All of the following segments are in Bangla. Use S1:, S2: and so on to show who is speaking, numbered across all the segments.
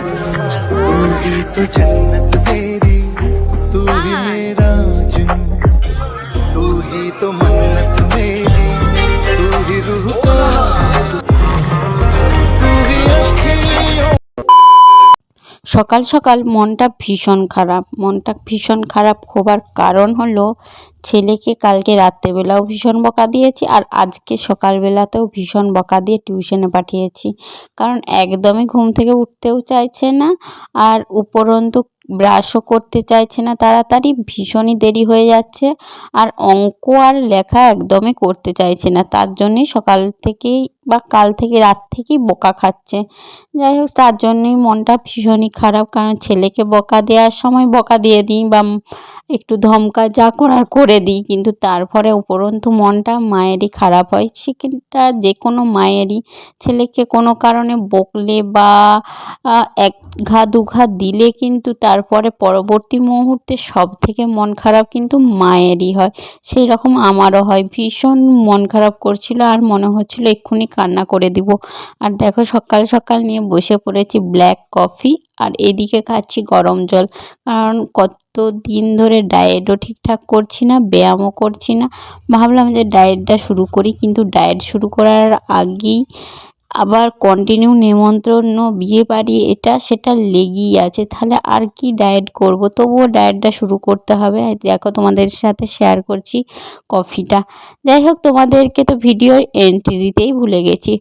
S1: तू ही तो जन्नत मेरी, तू ही मेरा जुनून, तू ही तो मन्नत मेरी, तू ही रूह का सुकून, तू ही अखियों।
S2: সকাল সকাল মনটা ভীষণ খারাপ হবার কারণ হলো ছেলেকে কালকে রাত্রেবেলাও ভীষণ বকা দিয়েছি আর আজকে সকালবেলাতেও ভীষণ বকা দিয়ে টিউশনে পাঠিয়েছি। কারণ একদমই ঘুম থেকে উঠতেও চাইছে না আর উপরন্তু ব্রাশও করতে চাইছে না, তাড়াতাড়ি ভীষণই দেরি হয়ে যাচ্ছে আর অঙ্ক আর লেখা একদমই করতে চাইছে না। তার জন্যই সকাল থেকেই বা কাল থেকে রাত থেকেই বকা খাচ্ছে। যাই হোক, তার জন্যই মনটা ভীষণই খারাপ, কারণ ছেলেকে বকা দেওয়ার সময় বকা দিয়ে দিই বা একটু ধমকা যা করার করে দিই, কিন্তু তারপরে উপরন্তু মনটা মায়েরই খারাপ হয়। সেটা যে কোনো মায়েরই, ছেলেকে কোনো কারণে বকলে বা এক ঘা দু ঘা দিলে কিন্তু তারপরে পরবর্তী মুহূর্তে সব থেকে মন খারাপ কিন্তু মায়েরই হয়। সেই রকম আমারও হয়। ভীষণ মন খারাপ করছিল আর মনে হচ্ছিল এক্ষুনি কান্না করে দিব। আর দেখো সকাল সকাল নিয়ে বসে পড়েছি ব্ল্যাক কফি আর এদিকে খাচ্ছি গরম জল। কারণ কত দিন ধরে ডায়েটও ঠিকঠাক করছি না, ব্যায়ামও করছি না। ভাবলাম যে ডায়েটটা শুরু করি, কিন্তু ডায়েট শুরু করার আগেই আবার কন্টিনিউ নেমন্ত্রণ, বিয়ে বাড়ি, এটা সেটা লেগেই আছে। তাহলে আর কি ডায়েট করব, তবুও ডায়েটটা শুরু করতে হবে। দেখো তোমাদের সাথে শেয়ার করছি কফিটা। যাই হোক, তোমাদেরকে তো ভিডিও এন্ট্রি দিতেই ভুলে গেছি।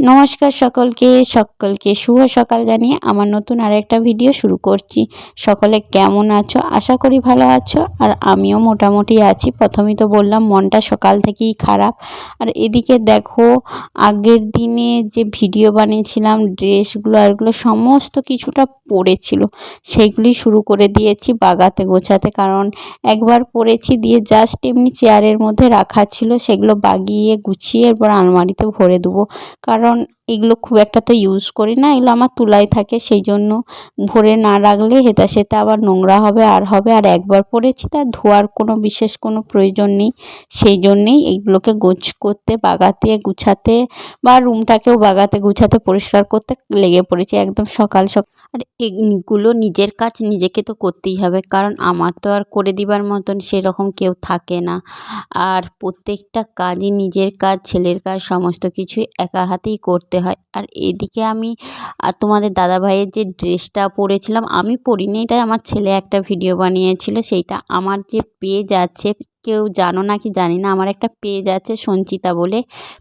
S2: নমস্কার সকলকে শুভ সকাল জানিয়ে আমার নতুন আরেকটা ভিডিও শুরু করছি। সকলে কেমন আছো? আশা করি ভালো আছো আর আমিও মোটামুটি আছি। প্রথমেই তো বললাম মনটা সকাল থেকেই খারাপ। আর এদিকে দেখো আগের দিনে যে ভিডিও বানিয়েছিলাম ড্রেসগুলো আর এগুলো সমস্ত কিছুটা পড়েছিল, সেইগুলি শুরু করে দিয়েছি বাগাতে গোছাতে। কারণ একবার পরেছি দিয়ে জাস্ট এমনি চেয়ারের মধ্যে রাখা ছিল, সেগুলো বাগিয়ে গুছিয়ে এরপর আলমারিতে ভরে দেবো। কারণ এগুলো খুব একটা তো ইউজ করি না, এগুলো আমার তুলাই থাকে, সেই জন্য ভরে না রাখলে হেতা সেতা আবার নোংরা হবে আর একবার পরেছি তার ধোয়ার কোনো বিশেষ কোনো প্রয়োজন নেই। সেই জন্যেই এইগুলোকে গোছ করতে, বাগাতে গুছাতে বা রুমটাকেও বাগাতে গুছাতে পরিষ্কার করতে লেগে পড়েছি একদম সকাল সকাল। আর এগুলো নিজের কাজ নিজেকে তো করতেই হবে, কারণ আমার তো আর করে দিবার মতন সেরকম কেউ থাকে না। আর প্রত্যেকটা কাজই নিজের কাজ, ছেলের কাজ, সমস্ত কিছুই একা হাতেই করতে হয়। আর এদিকে আমি তোমাদের দাদাভাইয়ের যে ড্রেসটা পরেছিলাম, আমি পরিনি, এটা আমার ছেলে একটা ভিডিও বানিয়েছিল। সেইটা আমার যে পেজ আছে, কেউ জানো না কি জানি না, আমার একটা পেজ আছে সঞ্চিতা বলে,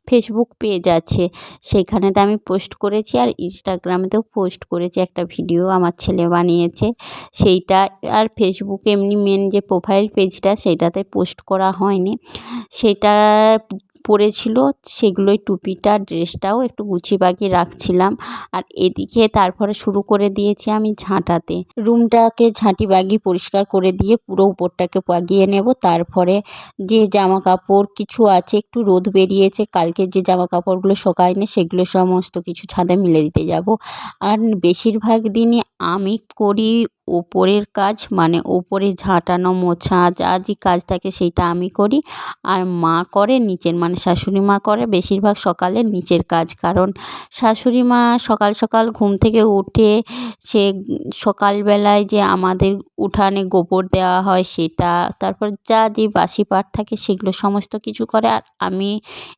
S2: ফেসবুক পেজ আছে, সেইখানেতে আমি পোস্ট করেছি আর ইনস্টাগ্রামেতেও পোস্ট করেছি একটা ভিডিও আমার ছেলে বানিয়েছে সেইটা। আর ফেসবুকে এমনি মেন যে প্রোফাইল পেজটা সেইটাতে পোস্ট করা হয়নি। সেটা পরেছিল, সেগুলোই টুপিটা ড্রেসটাও একটু গুছিয়ে বাগিয়ে রাখছিলাম। আর এদিকে তারপরে শুরু করে দিয়েছি আমি ঝাঁটাতে। রুমটাকে ঝাঁটি বাগিয়ে পরিষ্কার করে দিয়ে পুরো উপরটাকে বাগিয়ে নেব। তারপরে যে জামা কাপড় কিছু আছে, একটু রোদ বেরিয়েছে, কালকে যে জামা কাপড়গুলো শোকায়নি সেগুলো সমস্ত কিছু ছাদে মিলে দিতে যাব। আর বেশিরভাগ দিনই আমি করি ওপরের কাজ, মানে ওপরে ঝাঁটানো মোছা যা যে কাজ থাকে সেইটা আমি করি। আর মা করে নিচের, মানে শাশুড়ি মা করে বেশিরভাগ সকালে নিচের কাজ। কারণ শাশুড়ি মা সকাল সকাল ঘুম থেকে উঠে সে সকালবেলায় যে আমাদের উঠানে গোবর দেওয়া হয় সেটা, তারপর যা যে বাসি পাট থাকে সেগুলো সমস্ত কিছু করে। আর আমি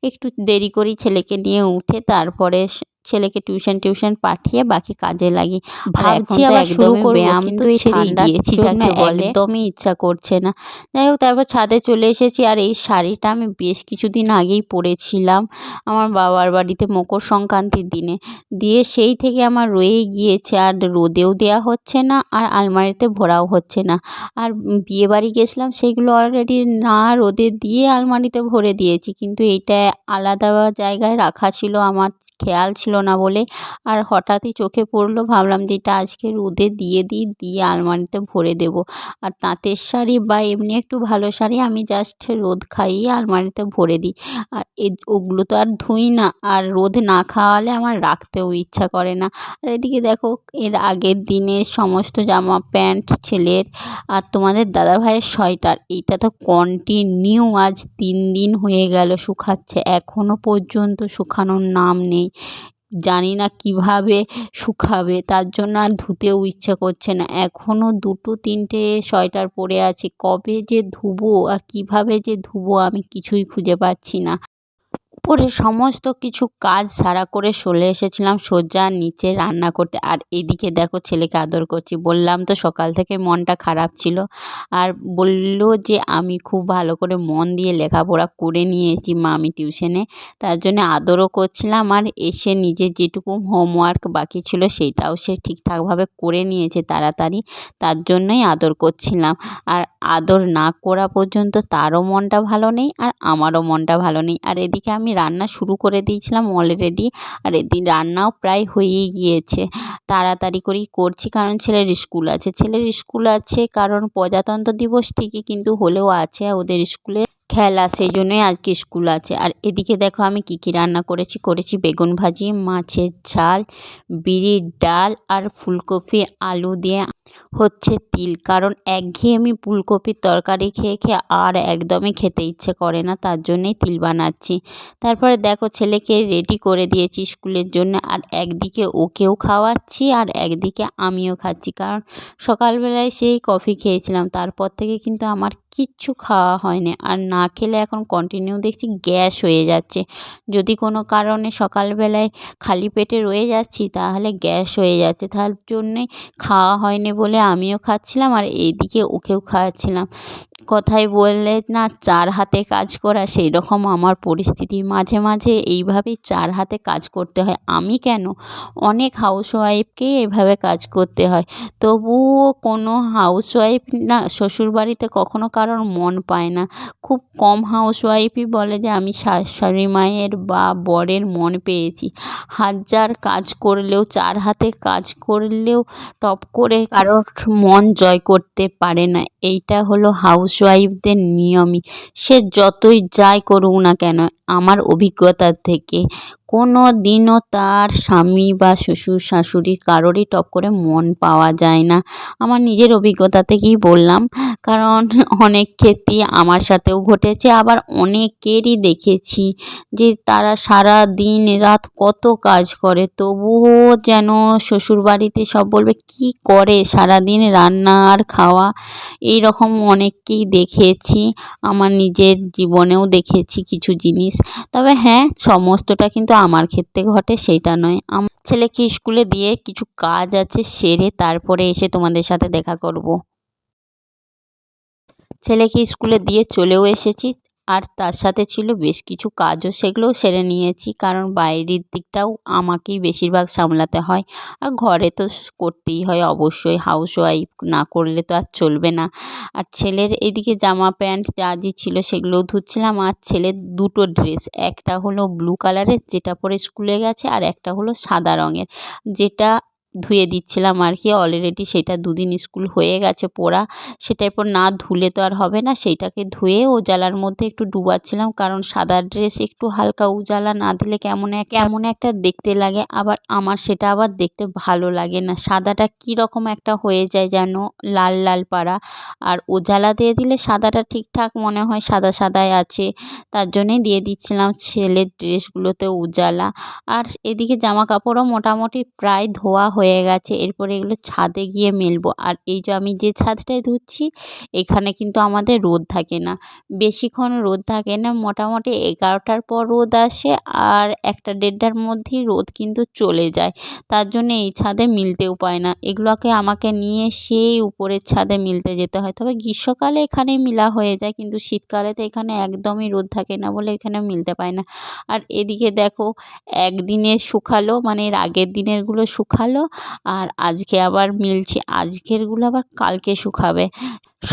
S2: একটু দেরি করি ছেলেকে নিয়ে উঠে, তারপরে ছেলেকে টিউশন পাঠিয়ে বাকি কাজে লাগি। ভাবছি আবার শুরু করব, ব্যায়াম তো ছেড়েই দিয়েছি, যাকে বলে একদমই ইচ্ছা করছে না। যাই হোক, তারপর ছাদে চলে এসেছি। আর এই শাড়িটা আমি বেশ কিছুদিন আগেই পরেছিলাম আমার বাবার বাড়িতে মকর সংক্রান্তির দিনে, দিয়ে সেই থেকে আমার রয়ে গিয়েছে। আর রোদেও দেওয়া হচ্ছে না আর আলমারিতে ভরাও হচ্ছে না। আর বিয়ে বাড়ি গেছিলাম, সেইগুলো অলরেডি না রোদে দিয়ে আলমারিতে ভরে দিয়েছি, কিন্তু এইটা আলাদা জায়গায় রাখা ছিল, আমার খেয়াল ছিল না বলে। আর হঠাৎই চোখে পড়লো, ভাবলাম যে এটা আজকে রোদে দিয়ে দিই, দিয়ে আলমারিতে ভরে দেব। আর তাঁতের শাড়ি বা এমনি একটু ভালো শাড়ি আমি জাস্ট রোদ খাইয়ে আলমারিতে ভরে দিই। আর ওগুলো তো আর ধুই না, আর রোদ না খাওয়ালে আমার রাখতেও ইচ্ছা করে না। আর এদিকে দেখো এর আগের দিনের সমস্ত জামা প্যান্ট ছেলের আর তোমাদের দাদাভাইয়ের সোয়েটার, এইটা তো কন্টিনিউ আজ 3 দিন হয়ে গেল শুকাচ্ছে, এখনও পর্যন্ত শুকানোর নাম নেই। জানি না কিভাবে শুকাবে, তার জন্য আর ধুতেও ইচ্ছে করছে না। এখনও 2-3টে সোয়েটার পরে আছে, কবে যে ধুবো আর কিভাবে যে ধুবো আমি কিছুই খুঁজে পাচ্ছি না। উপরে সমস্ত কিছু কাজ সারা করে চলে এসেছিলাম সোজা নিচে রান্না করতে। আর এদিকে দেখো ছেলেকে আদর করছি। বললাম তো সকাল থেকে মনটা খারাপ ছিল, আর বলল যে আমি খুব ভালো করে মন দিয়ে লেখাপড়া করে নিয়েছি মা আমি টিউশনে, তার জন্য আদরও করছিলাম। আর এসে নিজের যেটুকু হোমওয়ার্ক বাকি ছিল সেইটাও সে ঠিকঠাকভাবে করে নিয়েছে তাড়াতাড়ি, তার জন্যই আদর করছিলাম। আর আদর না করা পর্যন্ত তারও মনটা ভালো নেই আর আমারও মনটা ভালো নেই। আর এদিকে আমি রান্না শুরু করে দিয়েছিলাম অলরেডি, আর এদিন রান্নাও প্রায় হয়েই গিয়েছে। তাড়াতাড়ি করেই করছি কারণ ছেলের স্কুল আছে কারণ প্রজাতন্ত্র দিবস ঠিকই, কিন্তু হলেও আছে ওদের স্কুলে খেলা, সেই জন্যই আজকে স্কুল আছে। আর এদিকে দেখো আমি কী কী রান্না করেছি বেগুন ভাজি, মাছের ঝাল, বিরির ডাল আর ফুলকপি আলু দিয়ে হচ্ছে তিল, কারণ একঘেয়েমি ফুলকপির তরকারি খেয়ে খেয়ে আর একদমই খেতে ইচ্ছে করে না, তার জন্যই তিল বানাচ্ছি। তারপরে দেখো ছেলেকে রেডি করে দিয়েছি স্কুলের জন্য, আর একদিকে ওকেও খাওয়াচ্ছি আর একদিকে আমিও খাচ্ছি, কারণ সকালবেলায় সেই কফি খেয়েছিলাম, তারপর থেকে কিন্তু আমার কিচ্ছু খাওয়া হয়নি। আর না খেলে এখন কন্টিনিউ দেখছি গ্যাস হয়ে যাচ্ছে। যদি কোনো কারণে সকালবেলায় খালি পেটে রয়ে যাচ্ছি তাহলে গ্যাস হয়ে যাচ্ছে, তার জন্যে খাওয়া হয়নি বলে আমিও খাচ্ছিলাম আর এইদিকে ওকেও খাওয়াচ্ছিলাম। কথায় বললে না 4 হাতে কাজ করা, সেই রকম আমার পরিস্থিতি। মাঝে মাঝে এইভাবেই 4 হাতে কাজ করতে হয়। আমি কেন, অনেক হাউসওয়াইফকেই এভাবে কাজ করতে হয়। তবুও কোনো হাউসওয়াইফ না শ্বশুরবাড়িতে কখনো কারোর মন পায় না। খুব কম হাউসওয়াইফই বলে যে আমি শাশুড়ি মায়ের বা বরের মন পেয়েছি। হাজার কাজ করলেও 4 হাতে কাজ করলেও টপ করে কারোর মন জয় করতে পারে না। এইটা হলো হাউসওয়াইফদের নিয়মই। সে যতই যাই করুক না কেন, আমার অভিজ্ঞতার থেকে কোনো দিনও তার স্বামী বা শ্বশুর শাশুড়ি কারোরই টপ করে মন পাওয়া যায় না। আমার নিজের অভিজ্ঞতা থেকেই বললাম, কারণ অনেক ক্ষেত্রেই আমার সাথেও ঘটেছে, আবার অনেকেরই দেখেছি যে তারা সারা দিন রাত কত কাজ করে তবুও যেন শ্বশুরবাড়িতে সব বলবে কী করে সারাদিন রান্না আর খাওয়া। এই রকম অনেককেই দেখেছি, আমার নিজের জীবনেও দেখেছি কিছু জিনিস। তবে হ্যাঁ, সমস্তটা কিন্তু আমার ক্ষেত্রে ঘটে সেইটা নয়। আমার ছেলেকে স্কুলে দিয়ে কিছু কাজ আছে সেরে তারপরে এসে তোমাদের সাথে দেখা করব। ছেলেকে স্কুলে দিয়ে চলেও এসেছি, আর তার সাথে ছিল বেশ কিছু কাজও, সেগুলোও সেরে নিয়েছি, কারণ বাইরের দিকটাও আমাকেই বেশিরভাগ সামলাতে হয়। আর ঘরে তো করতেই হয় অবশ্যই, হাউসওয়াইফ না করলে তো আর চলবে না। আর ছেলের এদিকে জামা প্যান্ট যা যা ছিল সেগুলোও ধুচ্ছিলাম। আর ছেলের 2টো ড্রেস, একটা হলো ব্লু কালারের যেটা পরে স্কুলে গেছে, আর একটা হলো সাদা রঙের যেটা ধুয়ে দিচ্ছিলাম আর কি। অলরেডি সেটা 2 দিন স্কুল হয়ে গেছে পরা, সেটা এরপর না ধুলে তো আর হবে না, সেইটাকে ধুয়ে উজালার মধ্যে একটু ডুবাচ্ছিলাম, কারণ সাদা ড্রেস একটু হালকা উজালা না দিলে কেমন একটা দেখতে লাগে। আবার আমার সেটা আবার দেখতে ভালো লাগে না, সাদাটা কীরকম একটা হয়ে যায় যেন লাল লাল পাড়া, আর উজালা দিয়ে দিলে সাদাটা ঠিকঠাক মনে হয় সাদা সাদাই আছে, তার জন্যেই দিয়ে দিচ্ছিলাম ছেলের ড্রেসগুলোতে উজালা। আর এদিকে জামা কাপড়ও মোটামুটি প্রায় ধোয়া হয়ে গেছে, এরপরে এগুলো ছাদে গিয়ে মেলবো। আর এই যে আমি যে ছাদটায় ধুচ্ছি এখানে কিন্তু আমাদের রোদ থাকে না, বেশিক্ষণ রোদ থাকে না, মোটামুটি 11টার পর রোদ আসে আর 1টা-1:30টার মধ্যেই রোদ কিন্তু চলে যায়, তার জন্য এই ছাদে মিলতেও পায় না। এগুলোকে আমাকে নিয়ে সেই উপরের ছাদে মিলতে যেতে হয়। তবে গ্রীষ্মকালে এখানে মিলা হয়ে যায়, কিন্তু শীতকালে তো এখানে একদমই রোদ থাকে না বলে এখানে মিলতে পায় না। আর এদিকে দেখো একদিনের শুকালো, মানে এর আগের দিনেরগুলো শুকালো, আর আজকে আবার মিলছে, আজকেরগুলো আবার কালকে শুকাবে।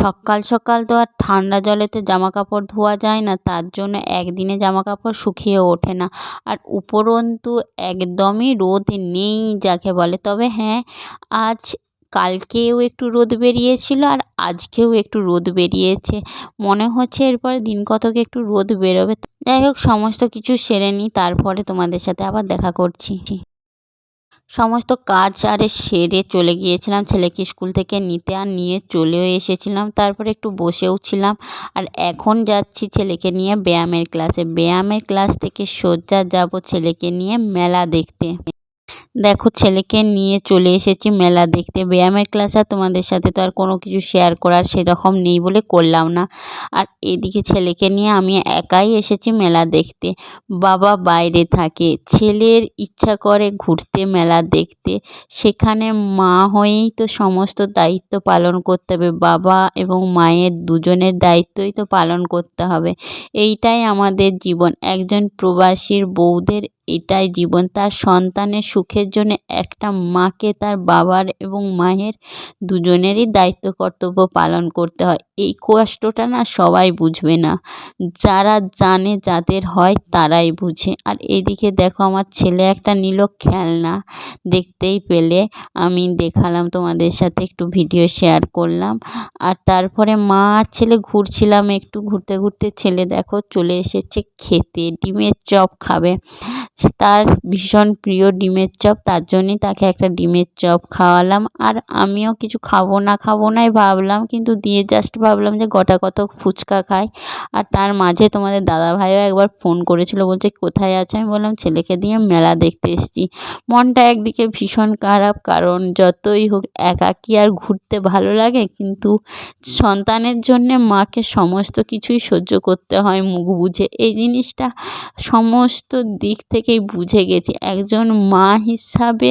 S2: সকাল সকাল তো আর ঠান্ডা জলেতে জামা কাপড় ধোয়া যায় না, তার জন্য একদিনে জামা কাপড় শুকিয়ে ওঠে না। আর উপরন্তু একদমই রোদ নেই যাকে বলে। তবে হ্যাঁ, আজ কালকেও একটু রোদ বেরিয়েছিল আর আজকেও একটু রোদ বেরিয়েছে, মনে হচ্ছে এরপরে দিন কতক একটু রোদ বেরোবে। যাই হোক, সমস্ত কিছু সেরে নিই, তারপরে তোমাদের সাথে আবার দেখা করছি। সমস্ত কাজ সেরে চলে গিয়েছিলাম ছেলেকে স্কুল থেকে নিতে, আর নিয়ে চলেও এসেছিলাম। তারপরে একটু বসেও ছিলাম, আর এখন যাচ্ছি ছেলেকে নিয়ে ব্যায়ামের ক্লাসে। ব্যায়ামের ক্লাস থেকে সোজা যাব ছেলেকে নিয়ে মেলা দেখতে। দেখো ছেলেকে নিয়ে চলে এসেছি মেলা দেখতে। ব্যায়ামের ক্লাস আর তোমাদের সাথে তো আর কোনো কিছু শেয়ার করার সেরকম নেই বলে করলাম না। আর এদিকে ছেলেকে নিয়ে আমি একাই এসেছি মেলা দেখতে। বাবা বাইরে থাকে, ছেলের ইচ্ছা করে ঘুরতে মেলা দেখতে। সেখানে মা হয়েই তো সমস্ত দায়িত্ব পালন করতে হবে, বাবা এবং মায়ের দুজনের দায়িত্বই তো পালন করতে হবে। এইটাই আমাদের জীবন, একজন প্রবাসীর বউদের এটাই জীবন। তার সন্তানের সুখের জন্য একটা মাকে তার বাবার এবং মায়ের দুজনেরই দায়িত্ব কর্তব্য পালন করতে হয়। এই কষ্টটা না সবাই বুঝবে না, যারা জানে যাদের হয় তারাই বুঝে। আর এদিকে দেখো আমার ছেলে একটা নিল খেলনা, দেখতেই পেলে আমি দেখালাম তোমাদের সাথে, একটু ভিডিও শেয়ার করলাম। আর তারপরে মা আর ছেলে ঘুরছিলাম, একটু ঘুরতে ঘুরতে ছেলে দেখো চলে এসেছে খেতে, ডিমের চপ খাবে। তার ভীষণ প্রিয় ডিমের চপ, তার জন্যই তাকে একটা ডিমের চপ খাওয়ালাম। আর আমিও কিছু খাবো নাই ভাবলাম, কিন্তু দিয়ে জাস্ট ভাবলাম যে গোটা কত ফুচকা খাই। আর তার মাঝে তোমাদের দাদাভাইও একবার ফোন করেছিল, বলছে কোথায় আছো? আমি বললাম ছেলেকে দিয়ে মেলা দেখতে এসেছি। মনটা একদিকে ভীষণ খারাপ, কারণ যতই হোক একাকী আর ঘুরতে ভালো লাগে, কিন্তু সন্তানের জন্যে মাকে সমস্ত কিছুই সহ্য করতে হয় মুখ বুজে। এই জিনিসটা সমস্ত দিক থেকেই বুঝে গেছি। একজন মা হিসাবে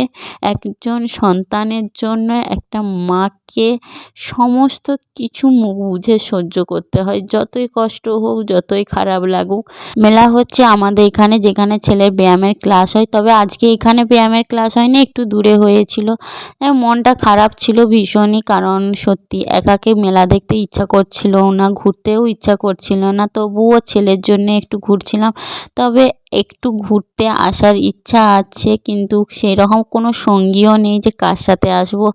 S2: একজন সন্তানের জন্য একটা মাকে সমস্ত কিছু মুখ বুঝে সহ্য করতে হয়, যতই কষ্ট হোক, যতই খারাপ লাগুক। মেলা হচ্ছে আমাদের এখানে, যেখানে ছেলের ব্যায়ামের ক্লাস হয়। তবে আজকে এখানে ব্যায়ামের ক্লাস হয়নি, একটু দূরে হয়েছিল। মনটা খারাপ ছিল ভীষণই, কারণ সত্যি একাকে মেলা দেখতে ইচ্ছা করছিল না, ঘুরতেও ইচ্ছা করছিল না। তবুও ছেলের জন্য একটু ঘুরছিলাম। তবে একটু ঘুরতে আসার ইচ্ছা আছে, কিন্তু সেরকম কোনো সঙ্গীও নেই যে কার সাথে আসবো।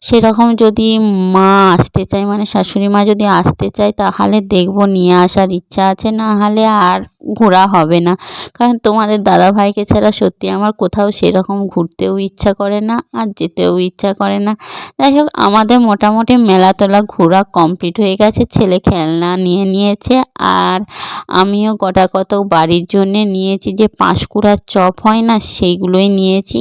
S2: সেরকম যদি মা আসতে চায়, মানে শাশুড়ি মা যদি আসতে চায়, তাহলে দেখবো, নিয়ে আসার ইচ্ছা আছে, না হলে আর ঘোরা হবে না। কারণ তোমাদের দাদাভাইকে ছাড়া সত্যি আমার কোথাও সেরকম ঘুরতেও ইচ্ছা করে না, আর যেতেও ইচ্ছা করে না। যাই হোক, আমাদের মোটামুটি মেলা তোলা ঘোরা কমপ্লিট হয়ে গেছে। ছেলে খেলনা নিয়ে নিয়েছে, আর আমিও গোটা কত বাড়ির জন্যে নিয়েছি, যে পাঁশকুড়ার চপ হয় না, সেইগুলোই নিয়েছি।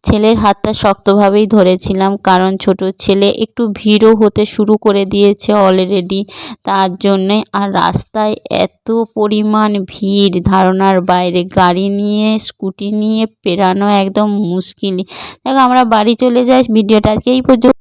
S2: ছেলের হাতটা শক্তভাবেই ধরেছিলাম, কারণ ছোট ছেলে একটু ভিড়ও হতে শুরু করে দিয়েছে অলরেডি, তার জন্যে। আর রাস্তায় এত পরিমাণ ভিড়, ধারণার বাইরে। গাড়ি নিয়ে স্কুটি নিয়ে পেরানো একদম মুশকিল। দেখো আমরা বাড়ি চলে যাই। ভিডিওটা আজকে এই পর্যন্ত।